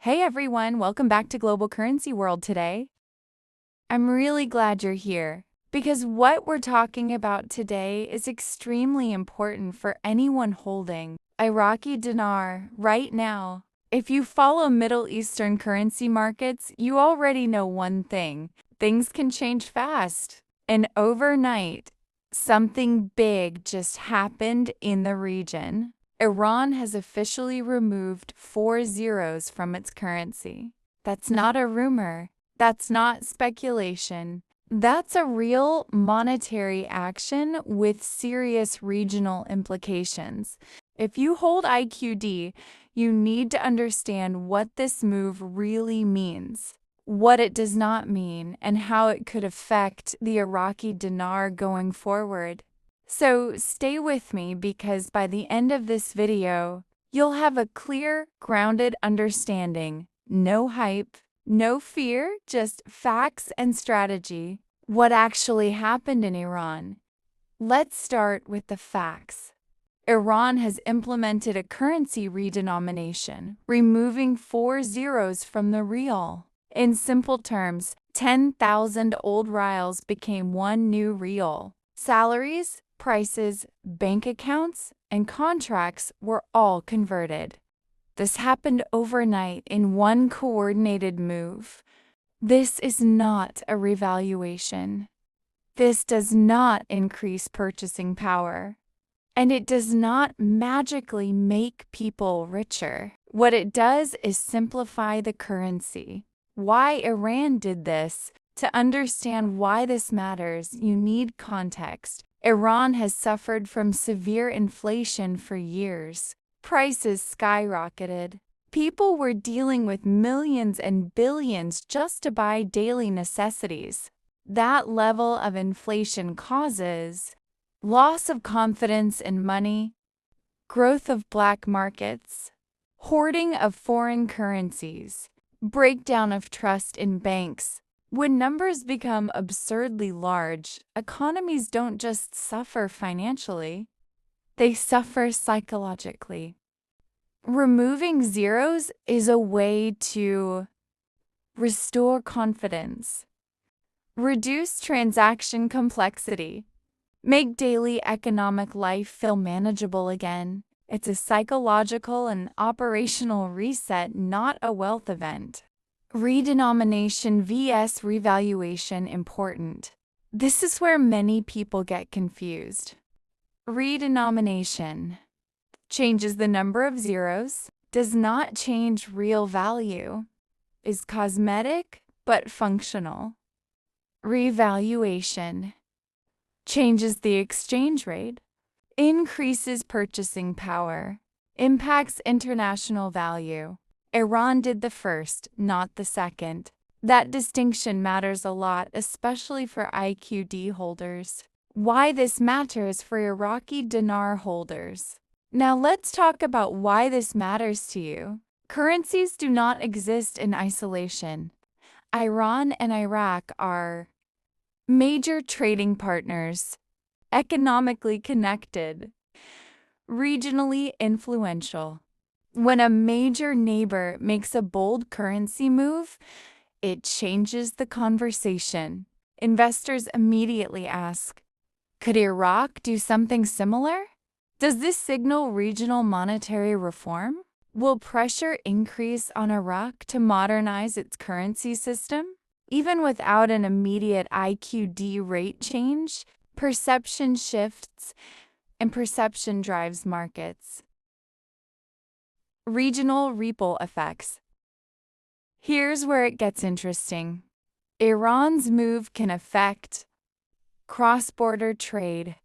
Hey everyone, welcome back to Global Currency World today. I'm really glad you're here because what we're talking about today is extremely important for anyone holding Iraqi dinar right now. If you follow Middle Eastern currency markets, you already know one thing. Things can change fast. And overnight, something big just happened in the region. Iran has officially removed 4 zeros from its currency. That's not a rumor. That's not speculation. That's a real monetary action with serious regional implications. If you hold IQD, you need to understand what this move really means, what it does not mean, and how it could affect the Iraqi dinar going forward. So stay with me because by the end of this video, you'll have a clear, grounded understanding. No hype, no fear, just facts and strategy. What actually happened in Iran? Let's start with the facts. Iran has implemented a currency redenomination, removing 4 zeros from the Rial. In simple terms, 10,000 old Rials became one new Rial. Salaries, prices, bank accounts, and contracts were all converted. This happened overnight in one coordinated move. This is not a revaluation. This does not increase purchasing power. And it does not magically make people richer. What it does is simplify the currency. Why Iran did this? To understand why this matters, you need context. Iran has suffered from severe inflation for years. Prices skyrocketed. People were dealing with millions and billions just to buy daily necessities. That level of inflation causes loss of confidence in money, growth of black markets, hoarding of foreign currencies, breakdown of trust in banks. When numbers become absurdly large, economies don't just suffer financially, they suffer psychologically. Removing zeros is a way to restore confidence, reduce transaction complexity, make daily economic life feel manageable again. It's a psychological and operational reset, not a wealth event. Redenomination vs. revaluation important. This is where many people get confused. Redenomination changes the number of zeros, does not change real value, is cosmetic but functional. Revaluation changes the exchange rate, increases purchasing power, impacts international value. Iran did the first, not the second. That distinction matters a lot, especially for IQD holders. Why this matters for Iraqi dinar holders. Now let's talk about why this matters to you. Currencies do not exist in isolation. Iran and Iraq are major trading partners, economically connected, regionally influential. When a major neighbor makes a bold currency move, it changes the conversation. Investors immediately ask, could Iraq do something similar? Does this signal regional monetary reform? Will pressure increase on Iraq to modernize its currency system? Even without an immediate IQD rate change, perception shifts, and perception drives markets. Regional ripple effects. Here's where it gets interesting. Iran's move can affect cross-border trade,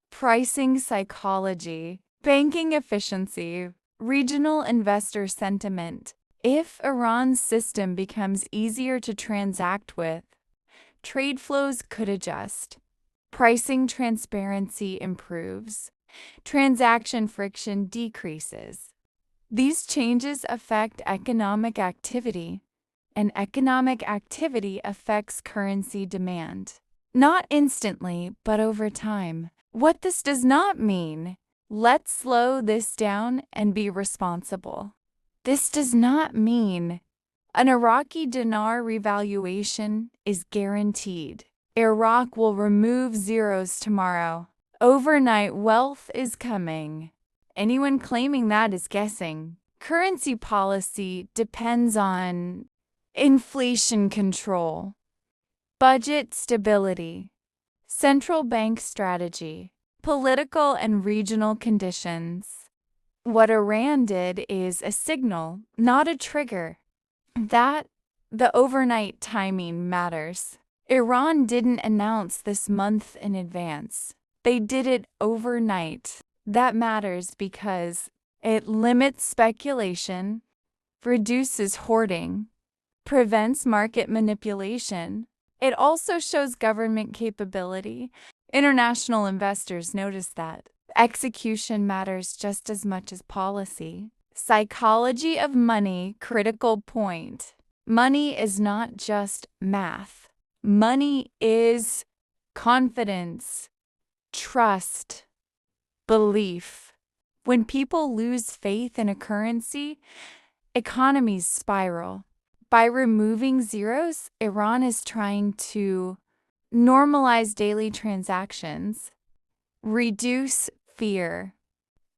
pricing psychology, banking efficiency, regional investor sentiment. If Iran's system becomes easier to transact with, trade flows could adjust. Pricing transparency improves. Transaction friction decreases. These changes affect economic activity, and economic activity affects currency demand. Not instantly, but over time. What this does not mean, let's slow this down and be responsible. This does not mean an Iraqi dinar revaluation is guaranteed. Iraq will remove zeros tomorrow. Overnight wealth is coming. Anyone claiming that is guessing. Currency policy depends on inflation control, budget stability, central bank strategy, political and regional conditions. What Iran did is a signal, not a trigger. That the overnight timing matters. Iran didn't announce this month in advance. They did it overnight. That matters because it limits speculation, reduces hoarding, prevents market manipulation. It also shows government capability. International investors notice that. Execution matters just as much as policy. Psychology of money, critical point. Money is not just math. Money is confidence, trust, belief. When people lose faith in a currency, economies spiral. By removing zeros, Iran is trying to normalize daily transactions, reduce fear,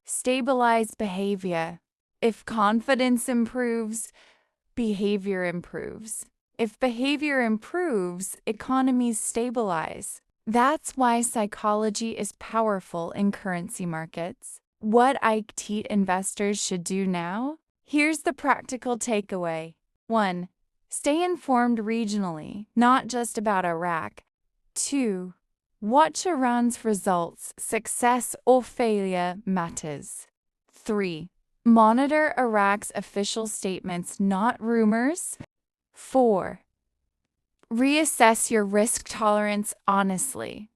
stabilize behavior. If confidence improves, behavior improves. If behavior improves, economies stabilize. That's why psychology is powerful in currency markets. What IT investors should do now? Here's the practical takeaway. 1. Stay informed regionally, not just about Iraq. 2. Watch Iran's results. Success or failure matters. 3. Monitor Iraq's official statements, not rumors. 4. Reassess your risk tolerance honestly.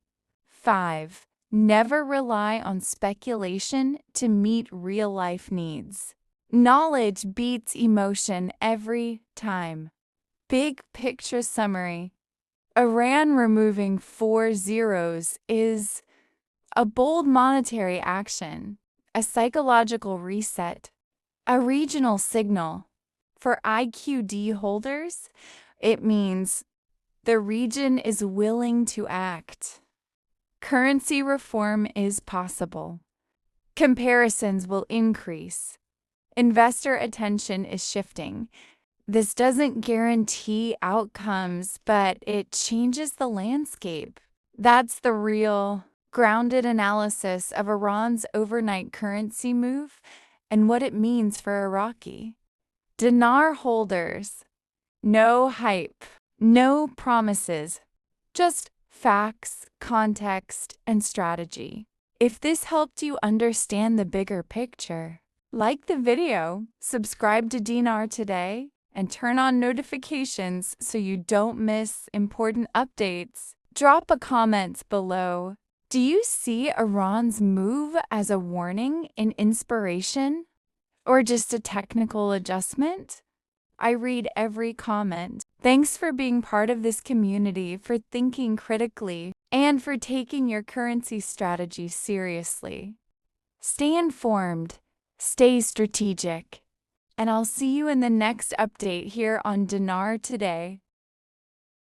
5. Never rely on speculation to meet real-life needs. Knowledge beats emotion every time. Big picture summary. Iran removing 4 zeros is a bold monetary action, a psychological reset, a regional signal. For IQD holders, it means the region is willing to act. Currency reform is possible. Comparisons will increase. Investor attention is shifting. This doesn't guarantee outcomes, but it changes the landscape. That's the real, grounded analysis of Iran's overnight currency move and what it means for Iraqi dinar holders. No hype, no promises, just facts, context, and strategy. If this helped you understand the bigger picture, like the video, subscribe to Dinar today, and turn on notifications so you don't miss important updates. Drop a comment below. Do you see Iran's move as a warning, an inspiration, or just a technical adjustment? I read every comment. Thanks for being part of this community, for thinking critically, and for taking your currency strategy seriously. Stay informed, stay strategic, and I'll see you in the next update here on Dinar Today.